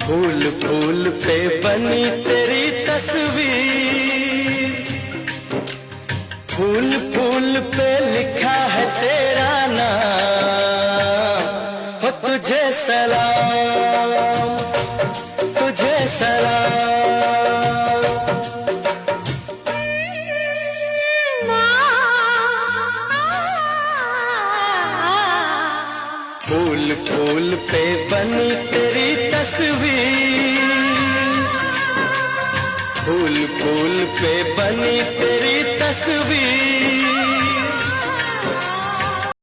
फूल फूल पे बनी तेरी तस्वीर, फूल फूल पे लिखा है तेरा नाम। हो तुझे सलाम, तुझे सलाम। फूल फूल पे बनी तेरी तस्वीर, फूल फूल पे बनी तेरी तस्वीर।